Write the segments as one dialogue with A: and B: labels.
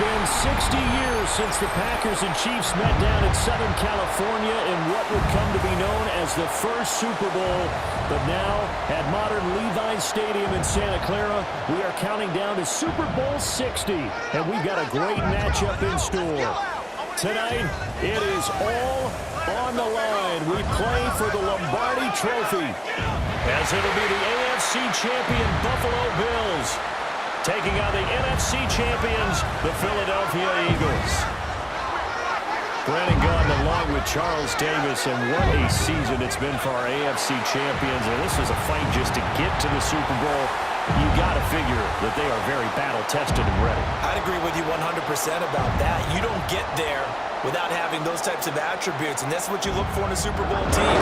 A: been 60 years since the Packers and Chiefs met down in Southern California in what would come to be known as the first Super Bowl. But now, at modern Levi Stadium in Santa Clara, we are counting down to Super Bowl 60. And we've got a great matchup in store. Tonight, it is all on the line. We play for the Lombardi Trophy, as it'll be the AFC champion Buffalo Bills taking on the NFC champions, the Philadelphia Eagles. Brandon Gaudin along with Charles Davis, and what a season it's been for our AFC champions. And this is a fight just to get to the Super Bowl. You got to figure that they are very battle-tested and ready.
B: I'd agree with you 100% about that. You don't get there without having those types of attributes, and that's what you look for in a Super Bowl team.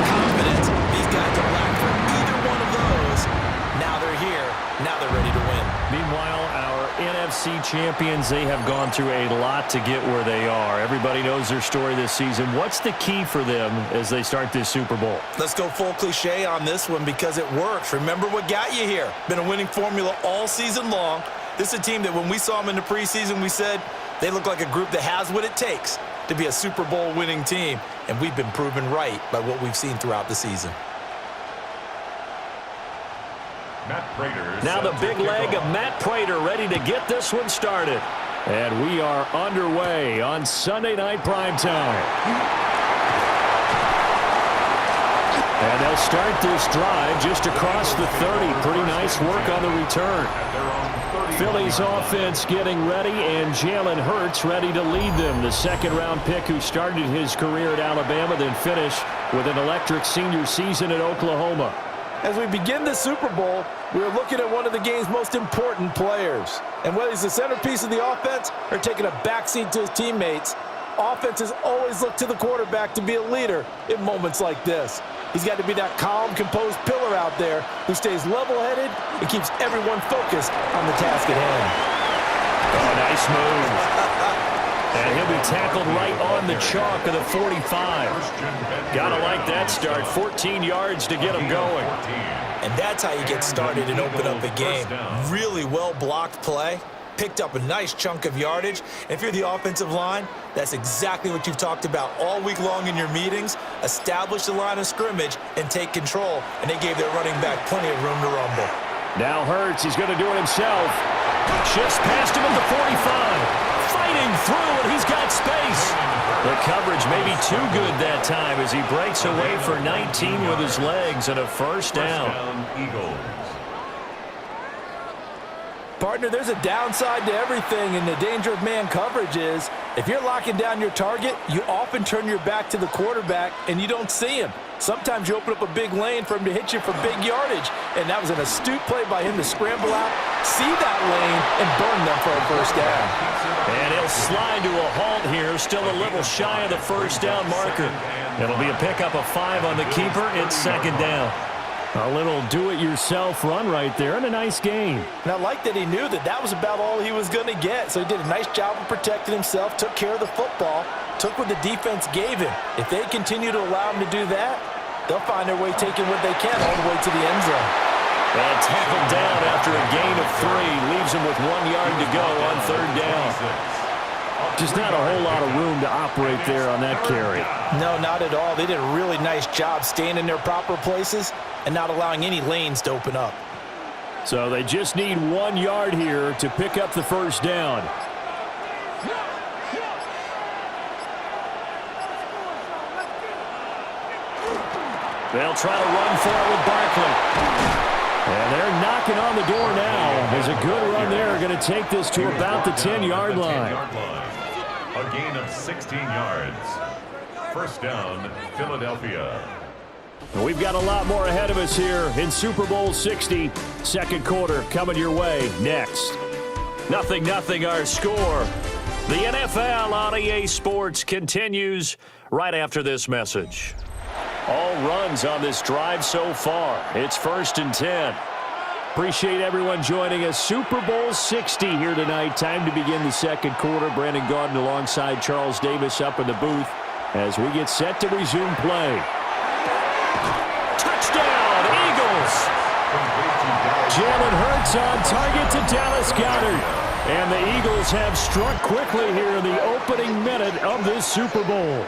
B: Confidence. These guys don't lack for either one of those. Now they're here. Now they're ready to win.
A: Meanwhile, our NFC champions, they have gone through a lot to get where they are. Everybody knows their story this season. What's the key for them as they start this Super Bowl?
B: Let's go full cliche on this one because it works. Remember what got you here. Been a winning formula all season long. This is a team that when we saw them in the preseason, we said they look like a group that has what it takes to be a Super Bowl winning team. And we've been proven right by what we've seen throughout the season.
A: Now the big leg of Matt Prater ready to get this one started. And we are underway on Sunday Night Primetime. And they'll start this drive just across the 30. Pretty nice work on the return. Philly's offense getting ready, and Jalen Hurts ready to lead them. The second-round pick who started his career at Alabama, then finished with an electric senior season at Oklahoma.
C: As we begin the Super Bowl, we're looking at one of the game's most important players. And whether he's the centerpiece of the offense or taking a backseat to his teammates, offenses always look to the quarterback to be a leader in moments like this. He's got to be that calm, composed pillar out there who stays level-headed and keeps everyone focused on the task at hand.
A: Oh, nice move. And he'll be tackled right on the chalk of the 45. Gotta like that start. 14 yards to get him going.
B: And that's how you get started and open up a game. Really well-blocked play. Picked up a nice chunk of yardage. And if you're the offensive line, that's exactly what you've talked about all week long in your meetings. Establish the line of scrimmage and take control. And they gave their running back plenty of room to rumble.
A: Now Hurts, he's going to do it himself. Shifts past him at the 45. Fighting through, and he's got space. The coverage may be too good that time as he breaks away for 19 with his legs and a first down.
D: Eagles.
C: Partner, there's a downside to everything, and the danger of man coverage is if you're locking down your target, you often turn your back to the quarterback and you don't see him. Sometimes you open up a big lane for him to hit you for big yardage, and that was an astute play by him to scramble out, see that lane, and burn them for a first down.
A: And he'll slide to a halt here, still a little shy of the first down marker. It'll be a pickup of 5 on the keeper. It's second down. A little do-it-yourself run right there, and a nice game.
C: And I like that he knew that that was about all he was going to get, so he did a nice job of protecting himself, took care of the football, took what the defense gave him. If they continue to allow him to do that, they'll find their way taking what they can all the way to the end zone.
A: And tackled down after a gain of 3. Leaves him with 1 yard to go on third down. Just not a whole lot of room to operate there on that carry.
C: No, not at all. They did a really nice job staying in their proper places and not allowing any lanes to open up.
A: So they just need 1 yard here to pick up the first down. They'll try to run for it with Barkley. And they're knocking on the door now. There's a good run there. Going to take this to about the 10-yard line.
D: A gain of 16 yards. First down, Philadelphia.
A: We've got a lot more ahead of us here in Super Bowl 60. Second quarter coming your way next. 0-0 our score. The NFL on EA Sports continues right after this message. All runs on this drive so far. It's 1st and 10. Appreciate everyone joining us. Super Bowl 60 here tonight. Time to begin the second quarter. Brandon Gaudin alongside Charles Davis up in the booth as we get set to resume play. Touchdown, Eagles! Jalen Hurts on target to Dallas Goedert. And the Eagles have struck quickly here in the opening minute of this Super Bowl.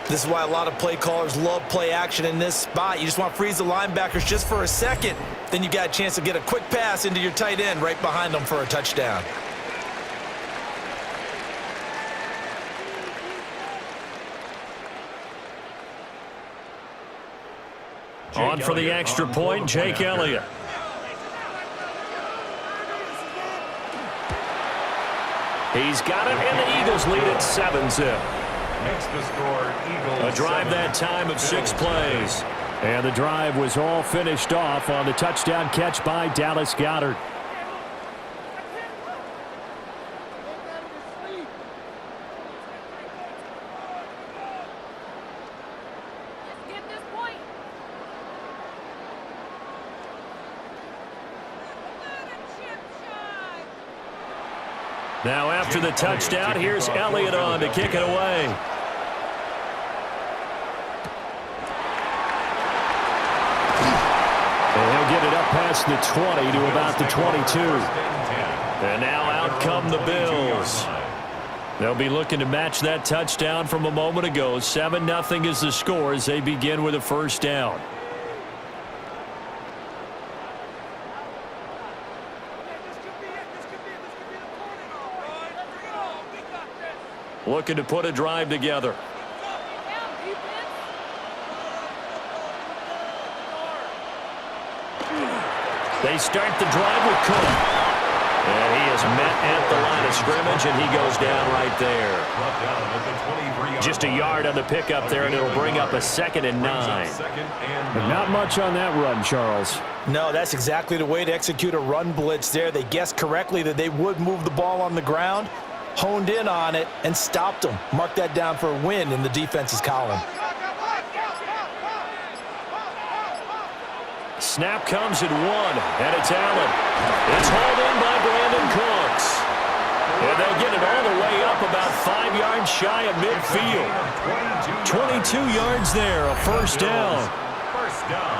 B: This is why a lot of play callers love play action in this spot. You just want to freeze the linebackers just for a second. Then you got a chance to get a quick pass into your tight end right behind them for a touchdown.
A: On for the extra point, Jake Elliott. He's got it, and the Eagles lead at 7-zip.
D: Makes the score Eagles.
A: A drive that time of 6 plays. And the drive was all finished off on the touchdown catch by Dallas Goedert. Now after the touchdown, here's Elliott on to kick it away. And he'll get it up past the 20 to about the 22. And now out come the Bills. They'll be looking to match that touchdown from a moment ago. 7-0 is the score as they begin with a first down. Looking to put a drive together. They start the drive with Cook. And he is met at the line of scrimmage, and he goes down right there. Just a yard on the pickup there, and it'll bring up a 2nd and 9. But not much on that run, Charles.
B: No, that's exactly the way to execute a run blitz there. They guessed correctly that they would move the ball on the ground, honed in on it, and stopped them. Mark that down for a win in the defense's column.
A: Snap comes at 1, and it's Allen. It's hauled in by Brandon Cooks. And they'll get it all the way up about 5 yards shy of midfield. 22 yards there, a first down.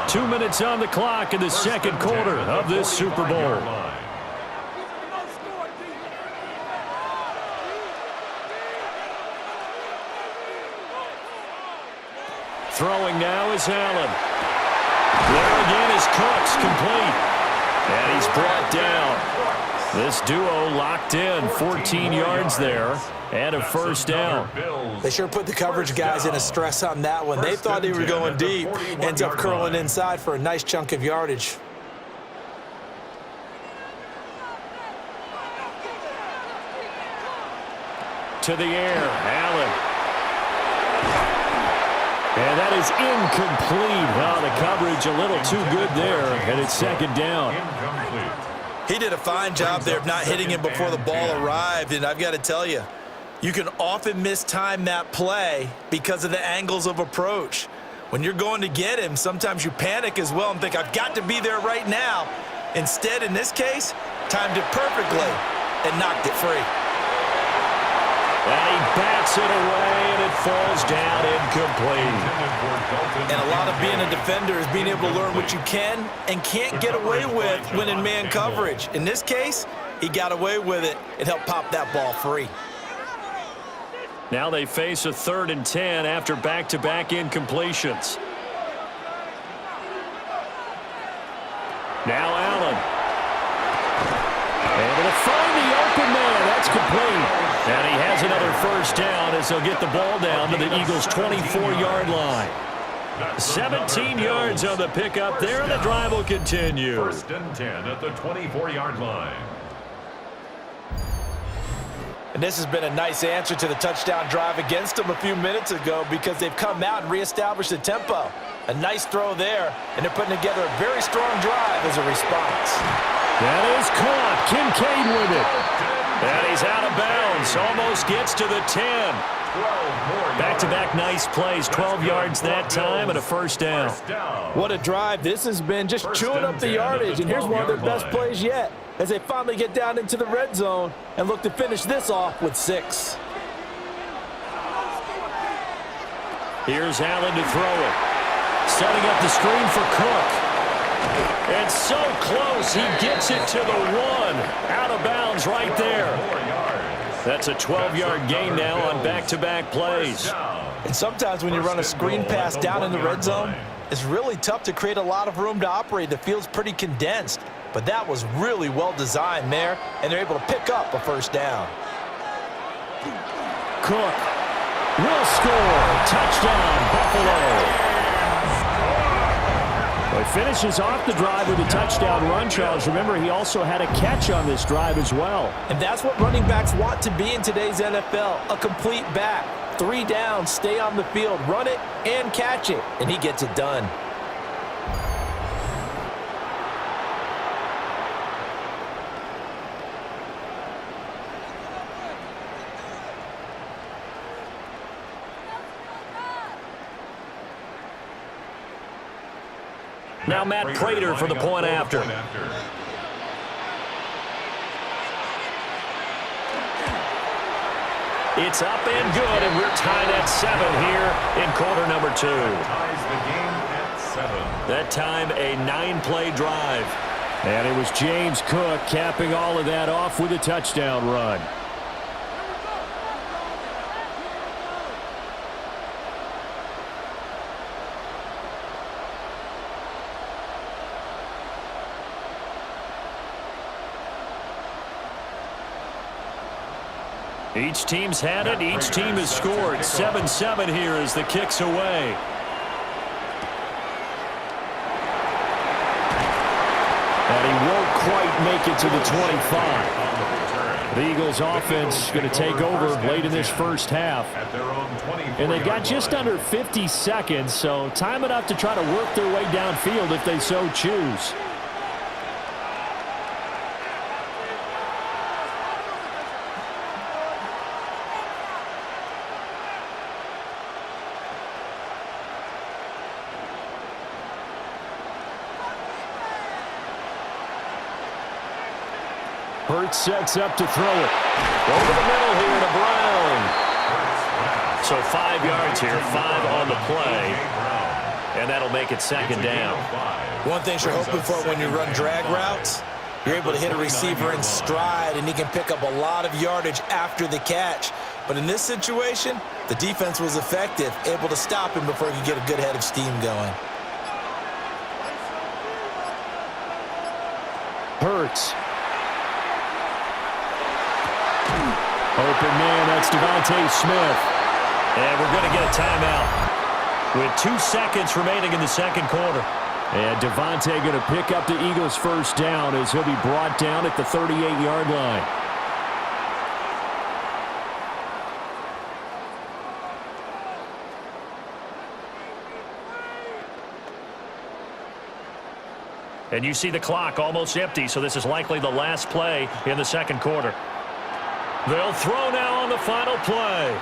A: 2 minutes on the clock in the second quarter of this Super Bowl. Throwing now is Allen. There again is Cooks, complete. And he's brought down. This duo locked in, 14 yards there, and a first down.
B: They sure put the coverage guys in a stress on that one. They thought they were going deep. Ends up curling inside for a nice chunk of yardage.
A: To the air, Allen. And that is incomplete. Well, the coverage a little too good there, and it's 2nd down.
B: He did a fine job there of not hitting him before the ball arrived, and I've got to tell you, you can often mistime that play because of the angles of approach. When you're going to get him, sometimes you panic as well and think, I've got to be there right now. Instead, in this case, timed it perfectly and knocked it free.
A: And he bats it away, and it falls down incomplete.
B: And a lot of being a defender is being able to learn what you can and can't get away with when in man coverage. In this case, he got away with it and helped pop that ball free.
A: Now they face a 3rd and 10 after back-to-back incompletions. Now Allen. Able to find the open man. That's complete. And he has another first down as they'll get the ball down to the Eagles' 24-yard line. 17 yards on the pickup there, and the drive will continue.
D: 1st and 10 at the 24-yard line.
C: And this has been a nice answer to the touchdown drive against them a few minutes ago because they've come out and reestablished the tempo. A nice throw there, and they're putting together a very strong drive as a response.
A: That is caught. Kincaid with it. And he's out of bounds. Almost gets to the 10. Back-to-back nice plays. 12 yards that time and a first down.
C: What a drive this has been, just chewing up the yardage. And here's one of their best plays yet as they finally get down into the red zone and look to finish this off with 6.
A: Here's Allen to throw it. Setting up the screen for Cook. And so close, he gets it to the 1. Out of bounds touchdowns right there. That's a 12-yard gain now on back-to-back plays.
B: And sometimes when you run a screen pass down in the red zone, it's really tough to create a lot of room to operate. The field's pretty condensed. But that was really well designed there, and they're able to pick up a first down.
A: Cook will score. Touchdown, Buffalo. Well, he finishes off the drive with a touchdown run, Charles. Remember, he also had a catch on this drive as well.
C: And that's what running backs want to be in today's NFL, a complete back. 3 downs, stay on the field, run it, and catch it. And he gets it done.
A: Now Matt Prater for the point after. It's up and good, and we're tied at 7 here in quarter number 2.
D: Ties the game at 7.
A: That time, a 9-play drive. And it was James Cook capping all of that off with a touchdown run. Each team's had it. Each team has scored. 7-7 here as the kick's away. And he won't quite make it to the 25. The Eagles offense going to take over late in this first half. And they've got just under 50 seconds, so time enough to try to work their way downfield if they so choose. Hurts sets up to throw it. Over the middle here to Brown. So 5 yards here, 5 on the play. And that'll make it second down.
B: One thing you're hoping for when you run drag routes, you're able to hit a receiver in stride, and he can pick up a lot of yardage after the catch. But in this situation, the defense was effective, able to stop him before he could get a good head of steam going.
A: Hurts. Open man, that's Devontae Smith. And we're going to get a timeout with 2 seconds remaining in the second quarter. And Devontae going to pick up the Eagles' first down as he'll be brought down at the 38-yard line. And you see the clock almost empty, so this is likely the last play in the second quarter. They'll throw now on the final play.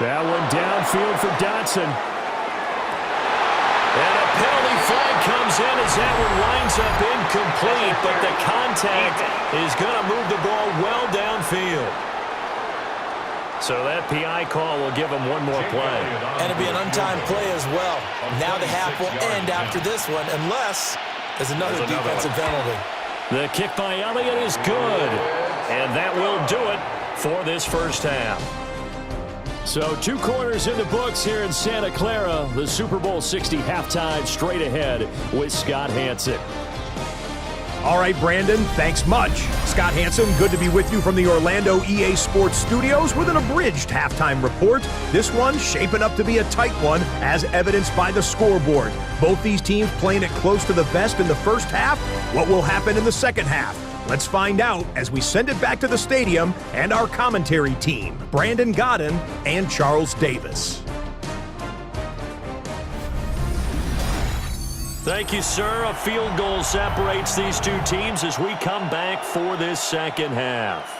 A: That one downfield for Dotson. And a penalty flag comes in as that one winds up incomplete, but the contact is going to move the ball well downfield. So that PI call will give him one more play.
B: And it'll be an untimed play as well. Now the half will end after this one, unless there's another defensive penalty.
A: The kick by Elliott is good. And that will do it for this first half. So 2 quarters in the books here in Santa Clara. The Super Bowl 60 halftime straight ahead with Scott Hanson.
E: All right, Brandon, thanks much. Scott Hanson, good to be with you from the Orlando EA Sports Studios with an abridged halftime report. This one shaping up to be a tight one, as evidenced by the scoreboard. Both these teams playing it close to the vest in the first half. What will happen in the second half? Let's find out as we send it back to the stadium and our commentary team, Brandon Godden and Charles Davis.
A: Thank you, sir. A field goal separates these 2 teams as we come back for this second half.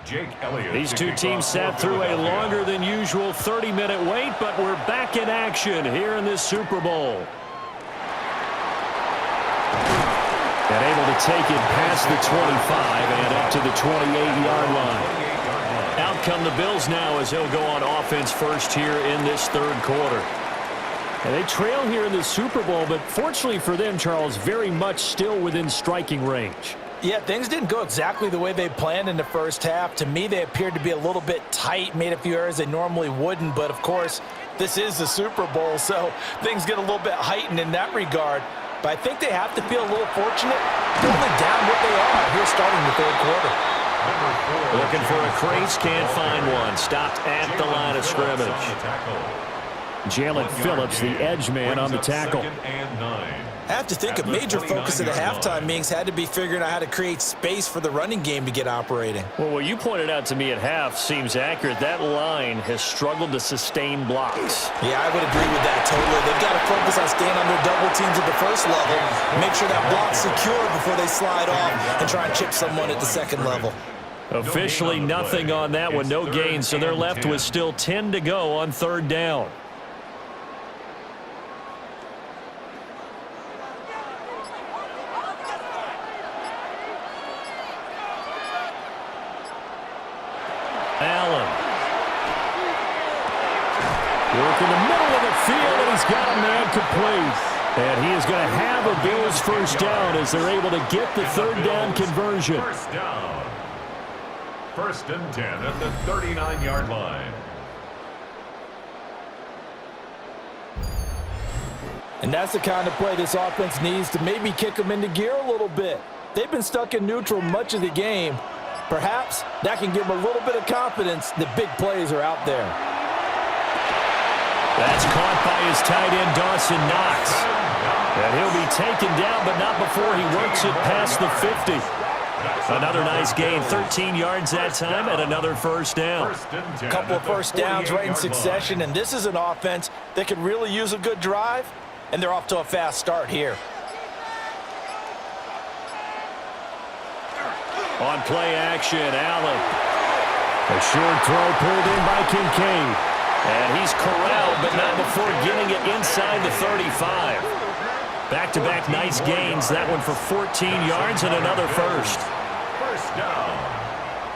D: Jake Elliott.
A: These 2 teams sat through a longer than usual 30-minute wait, but we're back in action here in this Super Bowl. And able to take it past the 25 and up to the 28-yard line. Out come the Bills now as they'll go on offense first here in this third quarter. And they trail here in the Super Bowl, but fortunately for them, Charles, very much still within striking range.
C: Yeah, things didn't go exactly the way they planned in the first half. To me, they appeared to be a little bit tight, made a few errors they normally wouldn't. But, of course, this is the Super Bowl, so things get a little bit heightened in that regard. But I think they have to feel a little fortunate. They're only down what they are here starting the third quarter.
A: Looking for a crease, can't find one. Stopped at the line of scrimmage. Jalen Phillips, the edge man on the tackle.
B: I have to think a major focus of the halftime meetings had to be figuring out how to create space for the running game to get operating.
A: Well, what you pointed out to me at half seems accurate. That line has struggled to sustain blocks.
B: Yeah, I would agree with that totally. They've got to focus on staying on their double teams at the first level, make sure that block's secure before they slide off and try and chip someone at the second level.
A: Officially nothing on that one, no gain, so they're left with still 10 to go on third down. Allen. Work in the middle of the field, and he's got a man complete. And he is going to have a Bills first down as they're able to get the third down conversion.
D: First down. First and 10 at the 39-yard line.
C: And that's the kind of play this offense needs to maybe kick them into gear a little bit. They've been stuck in neutral much of the game. Perhaps that can give them a little bit of confidence that big plays are out there.
A: That's caught by his tight end, Dawson Knox. And he'll be taken down, but not before he works it past the 50. Another nice gain, 13 yards that time, and another first down.
C: A couple of first downs right in succession, and this is an offense that could really use a good drive, and they're off to a fast start here.
A: On play action, Allen. A short throw pulled in by Kincaid. And he's corralled, but not before getting it inside the 35. Back-to-back nice gains. That one for 14 yards and another first.
D: First down.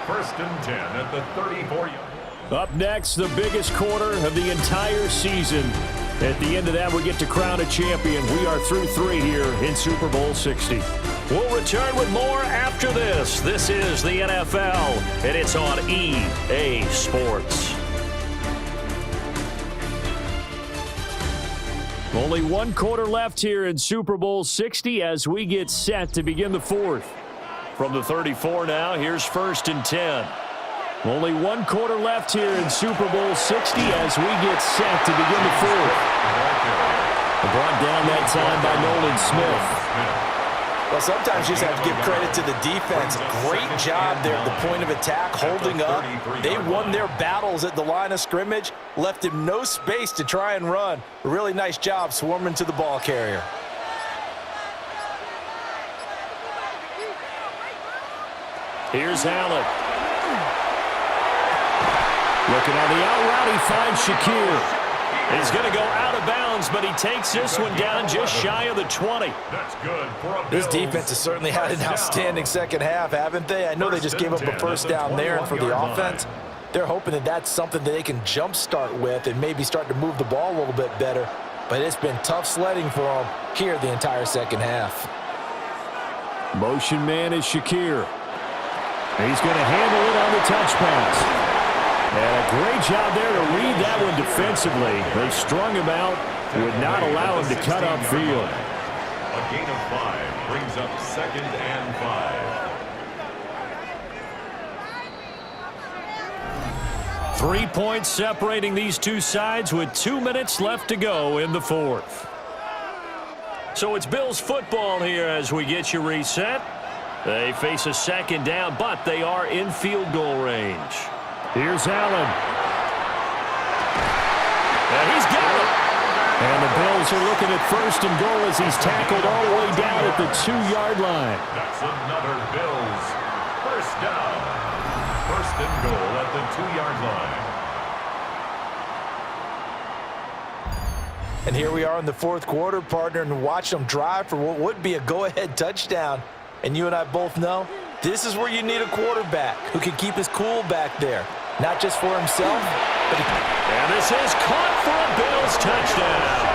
D: First and 10 at the 34-yard.
A: Up next, the biggest quarter of the entire season. At the end of that, we get to crown a champion. We are through 3 here in Super Bowl 60. We'll return with more after this. This is the NFL, and it's on EA Sports. Only one quarter left here in Super Bowl 60 as we get set to begin the fourth. From the 34 now, here's first and 10. Only one quarter left here in Super Bowl 60 as we get set to begin the fourth. Brought down that time by Nolan Smith.
C: Well, sometimes you just have to give credit to the defense. Great job there at the point of attack, holding up. They won their battles at the line of scrimmage, left him no space to try and run. A really nice job swarming to the ball carrier.
A: Here's Allen. Looking on the out route, he finds Shakir. He's going to go out of bounds, but he takes this one down just shy of the 20.
D: That's good for a
C: This
D: Bills.
C: defense has certainly had an outstanding second half, haven't they? I know they just gave up a first down there, and for the offense, they're hoping that that's something that they can jumpstart with and maybe start to move the ball a little bit better. But it's been tough sledding for them here the entire second half.
A: Motion man is Shakir. He's going to handle it on the touch pass. And a great job there to read that one defensively. They strung him out, would not allow him to cut upfield.
D: A gain of 5 brings up second and 5.
A: 3 points separating these two sides with 2 minutes left to go in the fourth. So it's Bills football here as we get you reset. They face a second down, but they are in field goal range. Here's Allen. And he's got it. And the Bills are looking at first and goal as he's tackled all the way down at the 2-yard line.
D: That's another Bills first down. First and goal at the 2-yard line.
C: And here we are in the fourth quarter, partner, and watch them drive for what would be a go-ahead touchdown. And you and I both know this is where you need a quarterback who can keep his cool back there. Not just for himself, but
A: and this is caught for a Bills touchdown.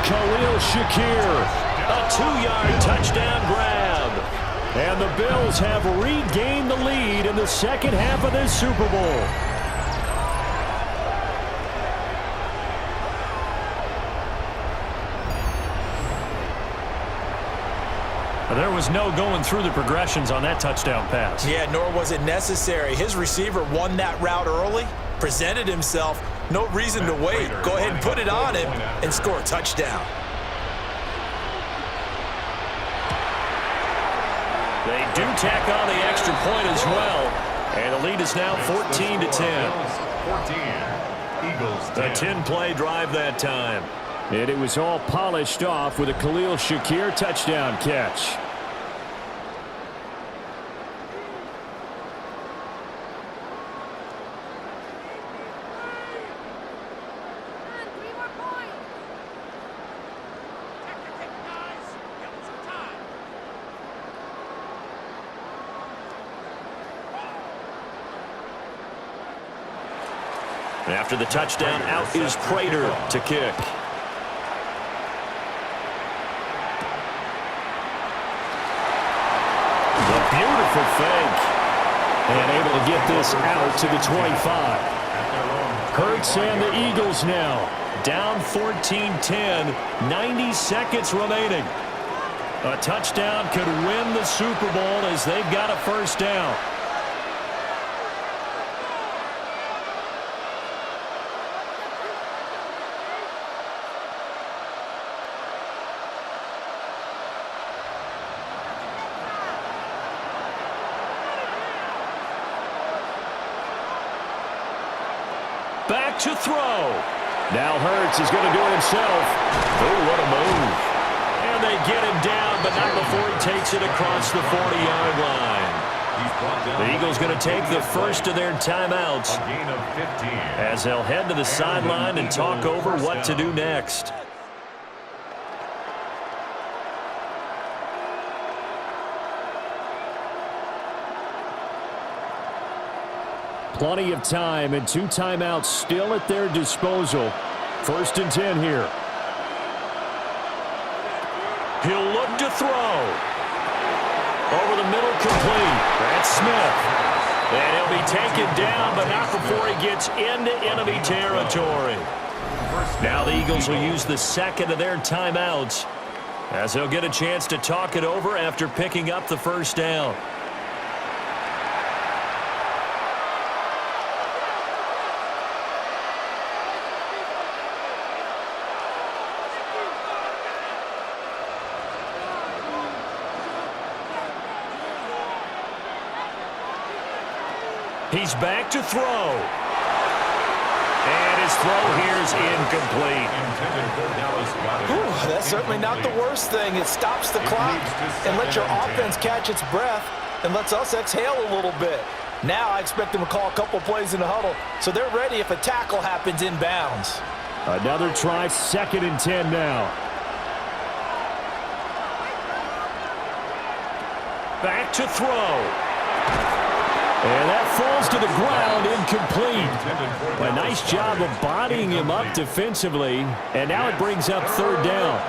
A: Khalil Shakir, a 2-yard touchdown grab. And the Bills have regained the lead in the second half of this Super Bowl. There was no going through the progressions on that touchdown pass.
B: Yeah, nor was it necessary. His receiver won that route early, presented himself, no reason to wait. Go ahead and put it on him and score a touchdown.
A: They do tack on the extra point as well. And the lead is now 14-10.
D: 14. Eagles 10.
A: A 10-play drive that time. And it was all polished off with a Khalil Shakir touchdown catch. After the touchdown, out is Prater to kick. The beautiful fake. And able to get this out to the 25. Hurts and the Eagles now down 14-10, 90 seconds remaining. A touchdown could win the Super Bowl as they've got a first down. Back to throw. Now Hurts is going to do it himself. Oh, what a move. And they get him down, but not before he takes it across the 40-yard line. The Eagles going to take the first of their timeouts as they'll head to the sideline and talk over what to do next. Plenty of time and 2 timeouts still at their disposal. 1st and 10 here. He'll look to throw. Over the middle, complete. That's Smith. And he'll be taken down, but not before he gets into enemy territory. Now the Eagles will use the second of their timeouts as they'll get a chance to talk it over after picking up the first down. He's back to throw. And his throw here is incomplete.
C: Ooh, that's certainly not the worst thing. It stops the clock and lets your offense catch its breath and lets us exhale a little bit. Now I expect them to call a couple plays in the huddle so they're ready if a tackle happens inbounds.
A: Another try, 2nd and 10 now. Back to throw. And that falls to the ground, incomplete. A nice job of bodying him up defensively, and now it brings up 3rd down.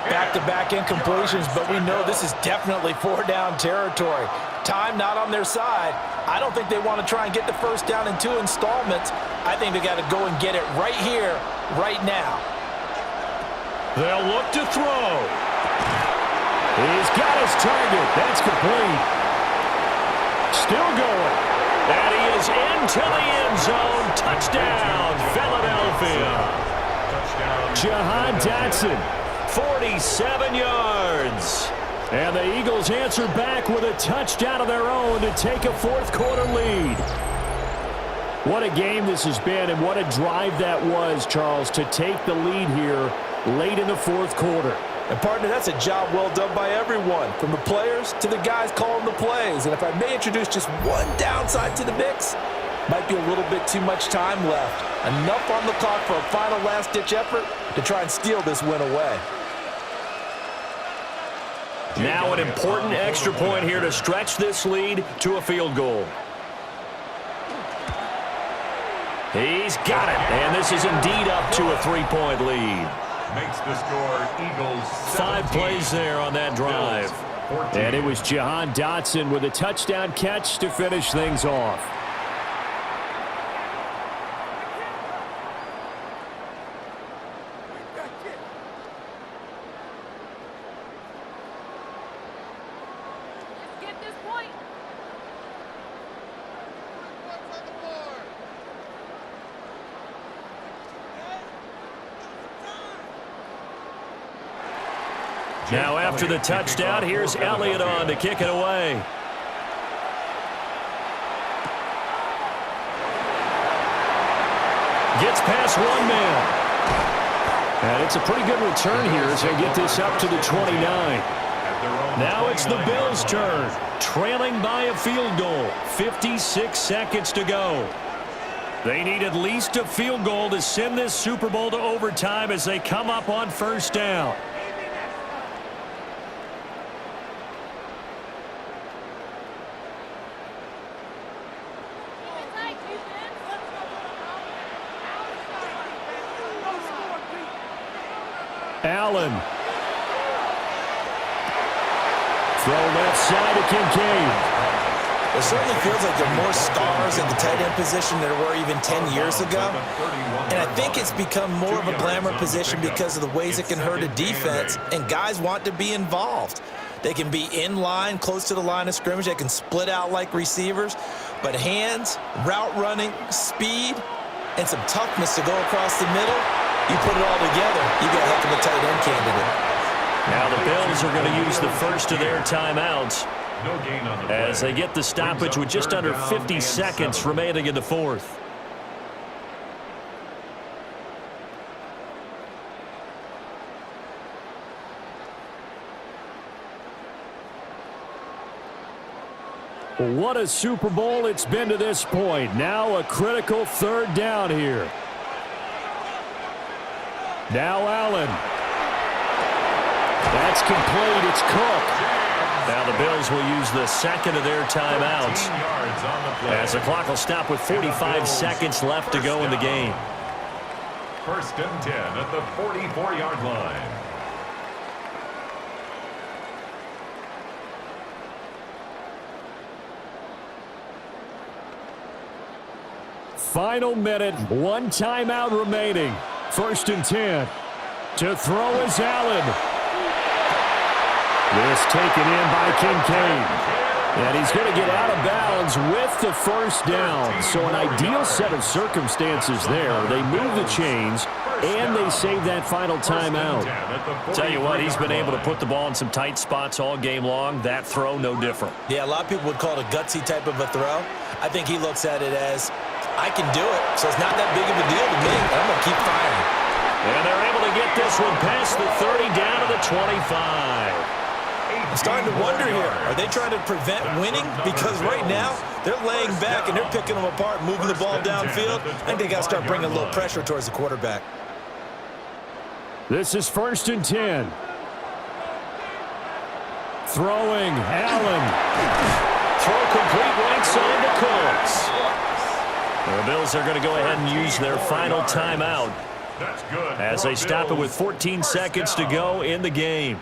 C: Back-to-back incompletions, but we know this is definitely 4-down territory. Time not on their side. I don't think they want to try and get the first down in 2 installments. I think they got to go and get it right here, right now.
A: They'll look to throw. He's got his target. That's complete. Still going. And he is into the end zone. Touchdown, Philadelphia. Jahan Dotson, 47 yards. And the Eagles answer back with a touchdown of their own to take a 4th quarter lead. What a game this has been, and what a drive that was, Charles, to take the lead here late in the 4th quarter.
C: And, partner, that's a job well done by everyone, from the players to the guys calling the plays. And if I may introduce just one downside to the mix, Might be a little bit too much time left. Enough on the clock for a final last-ditch effort to try and steal this win away.
A: Now an important extra point here to stretch this lead to a field goal. He's got it, and this is indeed up to a 3-point lead.
D: Makes the score Eagles
A: 5 plays there on that drive.
D: Bills 14.
A: And it was Jahan Dotson with a touchdown catch to finish things off.
F: Get this point.
A: Now after the touchdown, here's Elliott on to kick it away. Gets past one man. And it's a pretty good return here as they get this up to the 29. Now it's the Bills' turn, trailing by a field goal. 56 seconds to go. They need at least a field goal to send this Super Bowl to overtime as they come up on first down. Allen. Throw left side to Kincaid.
B: It certainly feels like there are more stars at the tight end position than there were even 10 years ago. And I think it's become more of a glamour position because of the ways it can hurt a defense, and guys want to be involved. They can be in line, close to the line of scrimmage. They can split out like receivers. But hands, route running, speed, and some toughness to go across the middle, you put it all together, you got a heck of a tight end candidate.
A: Now the Bills are going to use the first of their timeouts
D: No gain on the play.
A: as they get the stoppage with just under 50 seconds remaining in the fourth. What a Super Bowl it's been to this point. Now a critical third down here. Now Allen. That's complete. It's Cook. Now the Bills will use the second of their timeouts
D: 14 yards on the play.
A: as the clock will stop with 45 seconds left to go in the game.
D: First and 10 at the 44-yard line.
A: Final minute, one timeout remaining. First and 10. To throw is Allen. This taken in by Kincaid. And he's going to get out of bounds with the first down. So an ideal set of circumstances there. They move the chains, and they save that final timeout. Tell you what, he's been able to put the ball in some tight spots all game long. That throw, no different.
B: Yeah, a lot of people would call it a gutsy type of a throw. I think he looks at it as, I can do it, so it's not that big of a deal to me. I'm going to keep firing.
A: And they're able to get this one past the 30 down to the 25.
B: I'm starting to wonder here, are they trying to prevent winning? Because right now, they're laying back and they're picking them apart, moving the ball downfield. I think they got to start bringing a little pressure towards the quarterback.
A: This is first and 10. Throwing, Allen. Throw complete right side to Cooks. The Bills are going to go ahead and use their final timeout
D: That's good.
A: as they stop it with 14 seconds to go in the game.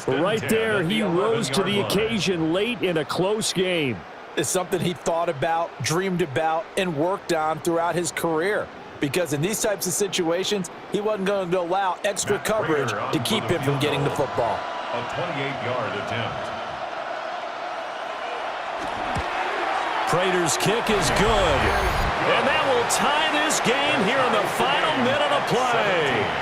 A: Right there, he rose to the occasion late in a close game.
C: It's something he thought about, dreamed about, and worked on throughout his career. Because in these types of situations, he wasn't going to allow extra coverage to keep him from getting the football.
D: A 28-yard attempt.
A: Prater's kick is good. And that will tie this game here in the final minute of play.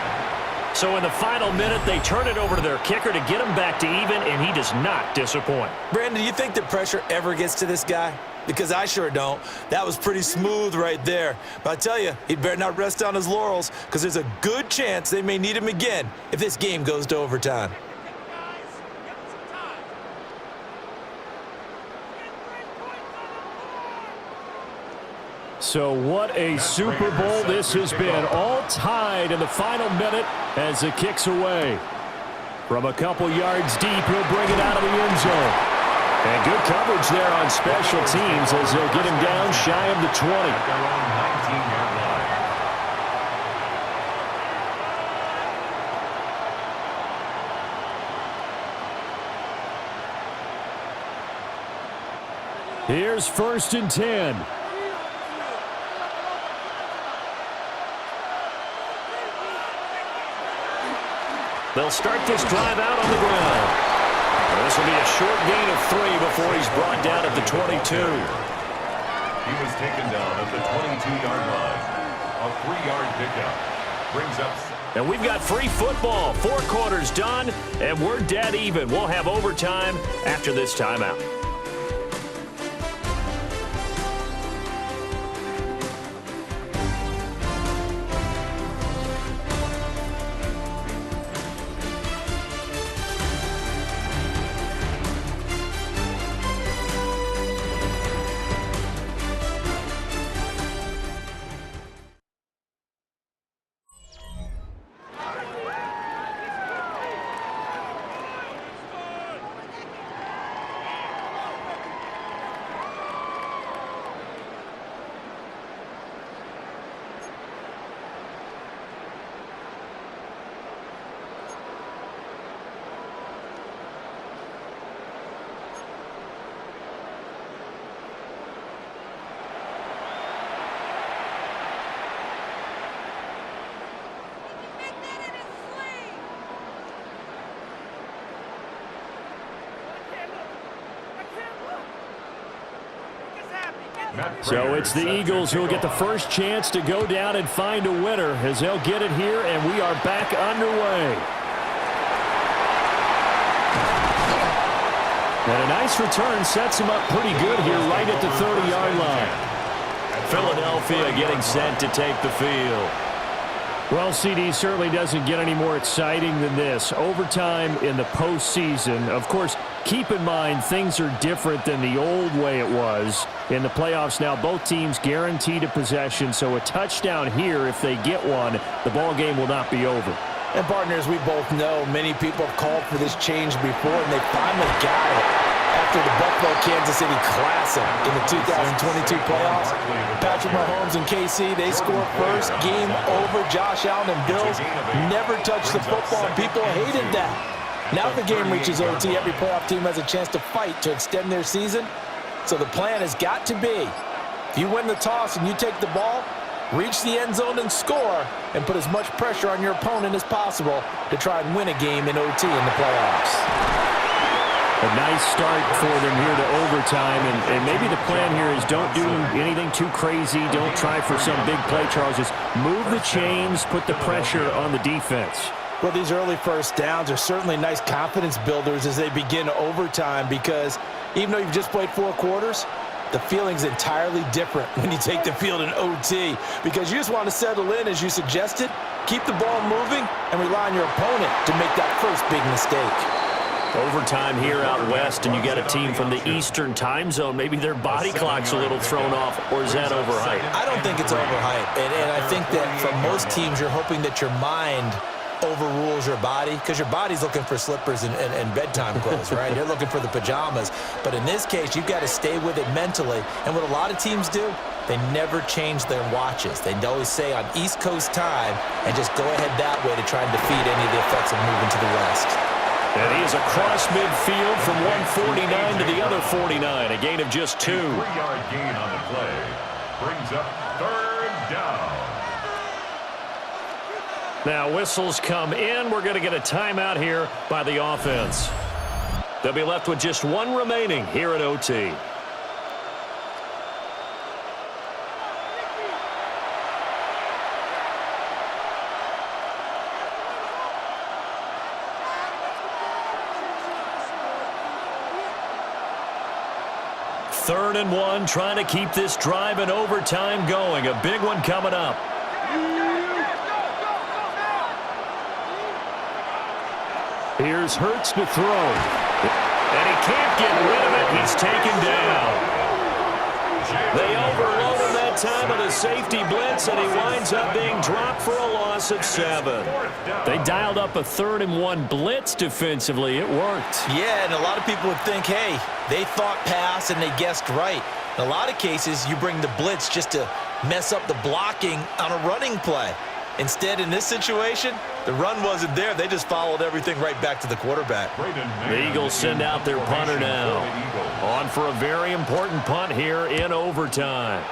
A: So in the final minute, they turn it over to their kicker to get him back to even, and he does not disappoint.
B: Brandon, do you think the pressure ever gets to this guy? Because I sure don't. That was pretty smooth right there. But I tell you, he better not rest on his laurels because there's a good chance they may need him again if this game goes to overtime.
A: So what a Super Bowl this has been. All tied in the final minute as it kicks away. From a couple yards deep, he'll bring it out of the end zone. And good coverage there on special teams as they'll get him down shy of the 20.
D: At their own 19-yard line.
A: Here's 1st and 10. They'll start this drive out on the ground. This will be a short gain of 3 before he's brought down at the 22.
D: He was taken down at the 22-yard line. A 3-yard pickup brings up.
A: And we've got free football. 4 quarters done, and we're dead even. We'll have overtime after this timeout. So it's the Eagles who will get the first chance to go down and find a winner as they'll get it here, and we are back underway. And a nice return sets him up pretty good here right at the 30-yard line. Philadelphia getting set to take the field. Well, CD certainly doesn't get any more exciting than this. Overtime in the postseason. Of course, keep in mind things are different than the old way it was. In the playoffs now, both teams guaranteed a possession, so a touchdown here, if they get one, the ball game will not be over.
C: And partners, we both know many people have called for this change before, and they finally got it. After the Buffalo-Kansas City Classic in the 2022 playoffs, Patrick Mahomes and KC, they scored first. Game over. Josh Allen and Bills never touched the football, and people hated that. Now the game reaches OT, every playoff team has a chance to fight to extend their season. So the plan has got to be, if you win the toss and you take the ball, reach the end zone and score, and put as much pressure on your opponent as possible to try and win a game in OT in the playoffs.
A: A nice start for them here to overtime, and maybe the plan here is don't do anything too crazy. Don't try for some big play, Charles. Just move the chains, put the pressure on the defense.
C: Well, these early first downs are certainly nice confidence builders as they begin overtime, because even though you've just played 4 quarters, the feeling's entirely different when you take the field in OT, because you just want to settle in, as you suggested, keep the ball moving, and rely on your opponent to make that first big mistake.
A: Overtime here out west, and you got a team from the Eastern time zone. Maybe their body clock's a little thrown off, or is that overhyped?
B: I don't think it's overhyped, and I think that for most teams, you're hoping that your mind overrules your body, because your body's looking for slippers and bedtime clothes, right? You're looking for the pajamas. But in this case, you've got to stay with it mentally. And what a lot of teams do, they never change their watches. They always say on East Coast time and just go ahead that way to try and defeat any of the effects of moving to the West.
A: And he is across midfield from 149 to the other 49, a gain of just 2.
D: 3-yard gain on the play brings up 3rd down.
A: Now whistles come in. We're going to get a timeout here by the offense. They'll be left with just 1 remaining here at OT. Third and 1, trying to keep this drive in overtime going. A big one coming up. Here's Hurts to throw. And he can't get rid of it. He's taken down. They overloaded that time on a safety blitz, and he winds up being dropped for a loss of 7. They dialed up a 3rd-and-1 blitz defensively. It worked.
B: Yeah, and a lot of people would think, hey, they thought pass and they guessed right. In a lot of cases, you bring the blitz just to mess up the blocking on a running play. Instead, in this situation, the run wasn't there. They just followed everything right back to the quarterback.
A: The Eagles send out their punter now. On for a very important punt here in overtime.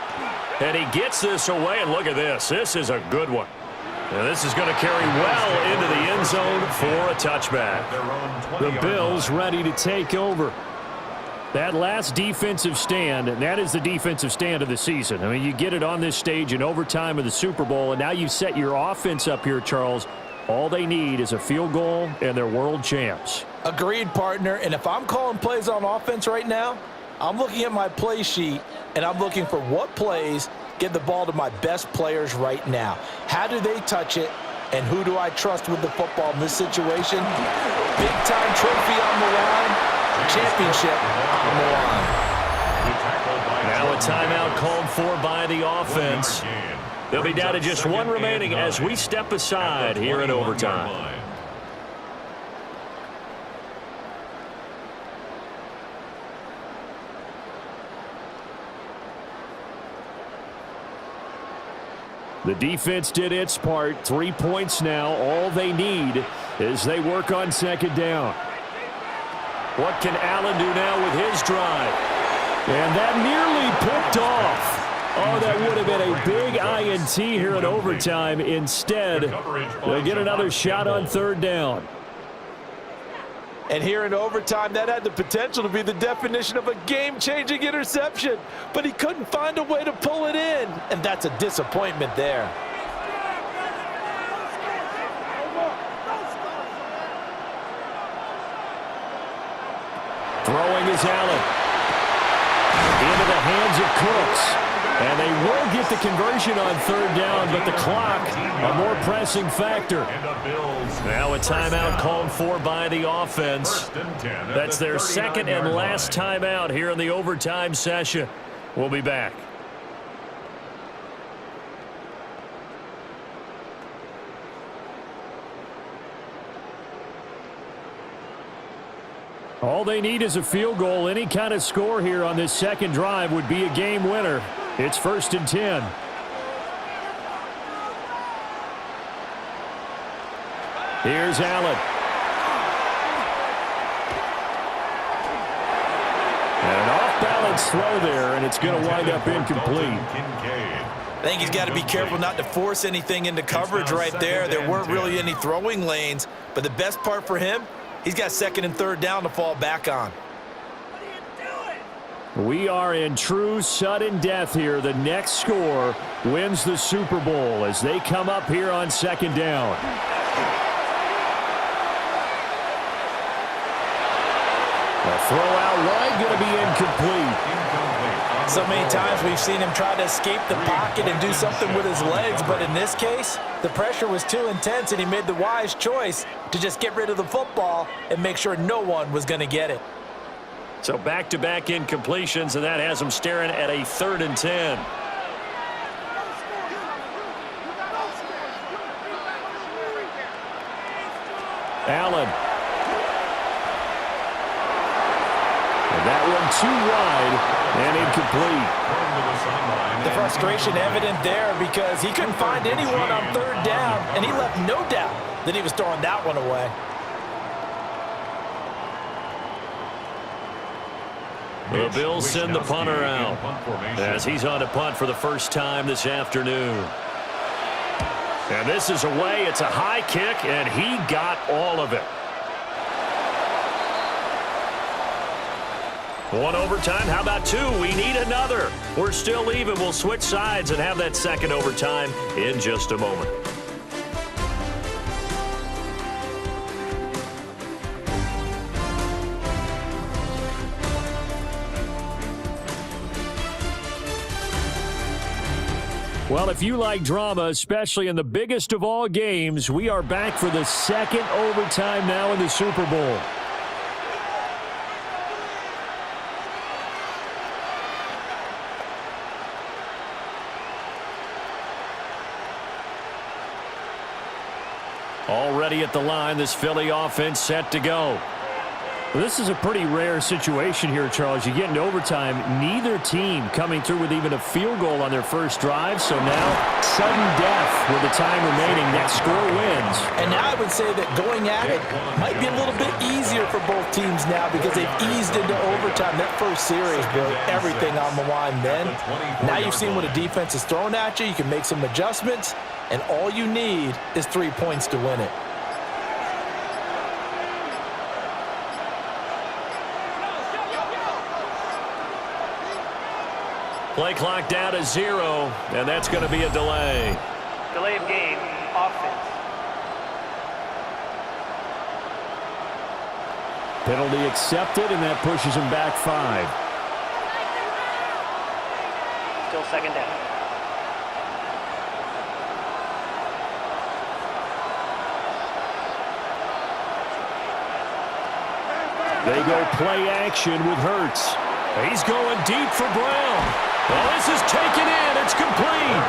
A: And he gets this away, and look at this. This is a good one. And this is going to carry well into the end zone for a touchback. The Bills ready to take over. That last defensive stand, and that is the defensive stand of the season. I mean, you get it on this stage in overtime of the Super Bowl, and now you've set your offense up here, Charles. All they need is a field goal, and they're world champs.
C: Agreed, partner. And if I'm calling plays on offense right now, I'm looking at my play sheet, and I'm looking for what plays get the ball to my best players right now. How do they touch it, and who do I trust with the football in this situation? Big-time trophy on the line. Championship on the line.
A: Now a timeout called for by the offense. They'll be down to just one remaining as we step aside here in overtime. The defense did its part. 3 points now. All they need is they work on second down. What can Allen do now with his drive? And that nearly picked off. Oh, that would have been a big INT here in overtime. Instead, they'll get another shot on 3rd down.
C: And here in overtime, that had the potential to be the definition of a game-changing interception. But he couldn't find a way to pull it in. And that's a disappointment there.
A: Throwing is Allen. Into the hands of Cooks. And they will get the conversion on 3rd down, but the clock, a more pressing factor. Now a timeout called for by the offense. That's their 2nd and last timeout here in the overtime session. We'll be back. All they need is a field goal. Any kind of score here on this second drive would be a game winner. It's 1st and 10. Here's Allen. An off-balance throw there, and it's going to wind up incomplete.
B: I think he's got to be careful not to force anything into coverage right there. There weren't really any throwing lanes, but the best part for him, he's got 2nd and 3rd down to fall back on.
A: We are in true sudden death here. The next score wins the Super Bowl as they come up here on 2nd down. The throw out wide going to be incomplete.
C: So many times we've seen him try to escape the pocket and do something with his legs, but in this case, the pressure was too intense and he made the wise choice to just get rid of the football and make sure no one was going to get it.
A: So back-to-back incompletions, and that has him staring at a 3rd and 10. Allen. And that one too wide and incomplete.
C: The frustration evident there because he couldn't find anyone on 3rd down, and he left no doubt that he was throwing that one away.
A: The Bills send the punter out as he's on to punt for the first time this afternoon. And this is away. It's a high kick, and he got all of it. One overtime. How about 2? We need another. We're still even. We'll switch sides and have that 2nd overtime in just a moment. Well, if you like drama, especially in the biggest of all games, we are back for the 2nd overtime now in the Super Bowl. Already at the line, this Philly offense set to go. Well, this is a pretty rare situation here, Charles. You get into overtime, neither team coming through with even a field goal on their first drive. So now, sudden death with the time remaining. Next score wins.
C: And now I would say that going at it might be a little bit easier for both teams now because they've eased into overtime. That first series, really, everything on the line then. Now you've seen what a defense is throwing at you. You can make some adjustments, and all you need is 3 points to win it.
A: Play clock down to 0, and that's going to be a delay.
F: Delay of game, offense.
A: Penalty accepted, and that pushes him back 5.
F: Still second down.
A: They go play action with Hurts. He's going deep for Brown. Well, this is taken in. It's complete.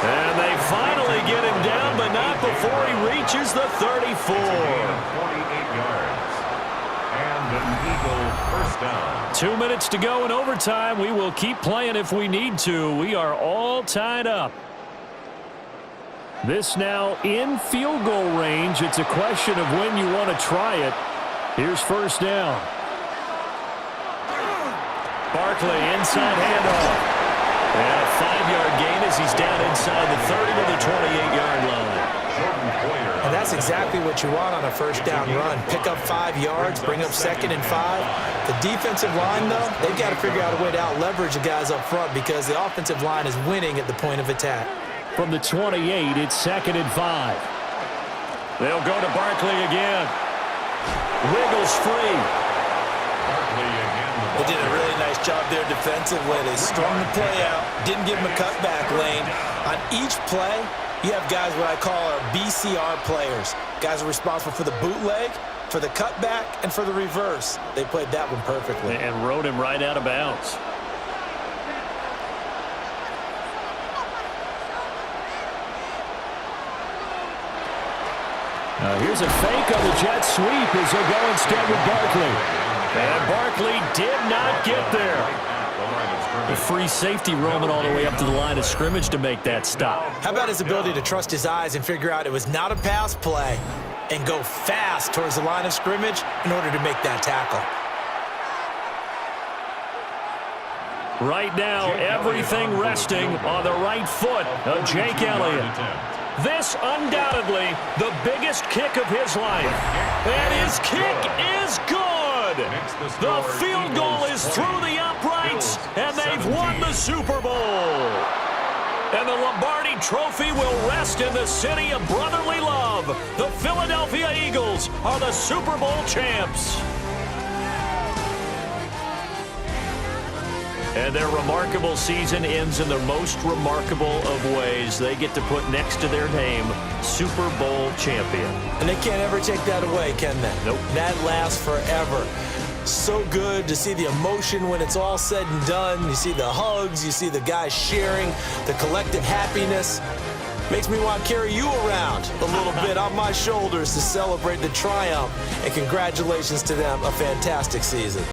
A: And they finally get him down, but not before he reaches the 34.
D: 48 yards. And an Eagle first down.
A: 2 minutes to go in overtime. We will keep playing if we need to. We are all tied up. This now in field goal range. It's a question of when you want to try it. Here's first down. Barkley, inside handoff. And a 5-yard gain as he's down inside the 30 to the 28-yard line.
B: And that's exactly what you want on a first down run. Pick up 5 yards, bring up 2nd and 5. The defensive line, though, they've got to figure out a way to out-leverage the guys up front because the offensive line is winning at the point of attack.
A: From the 28, it's 2nd and 5. They'll go to Barkley again. Wiggles free.
B: They did a really nice job there defensively. They strung the play out, didn't give him a cutback lane. On each play, you have guys what I call our BCR players. Guys are responsible for the bootleg, for the cutback, and for the reverse. They played that one perfectly.
A: And rode him right out of bounds. Here's a fake on the jet sweep as they'll go instead with Barkley. And Barkley did not get there. The free safety roaming all the way up to the line of scrimmage to make that stop.
B: How about his ability to trust his eyes and figure out it was not a pass play and go fast towards the line of scrimmage in order to make that tackle.
A: Right now, everything resting on the right foot of Jake Elliott. This undoubtedly the biggest kick of his life. And his kick is good. The field goal is through the uprights, and they've won the Super Bowl. And the Lombardi Trophy will rest in the city of brotherly love. The Philadelphia Eagles are the Super Bowl champs. And their remarkable season ends in the most remarkable of ways. They get to put next to their name, Super Bowl champion.
B: And they can't ever take that away, can they?
A: Nope.
B: That lasts forever. So good to see the emotion when it's all said and done. You see the hugs, you see the guys sharing, the collective happiness. Makes me want to carry you around a little bit on my shoulders to celebrate the triumph. And congratulations to them, a fantastic season.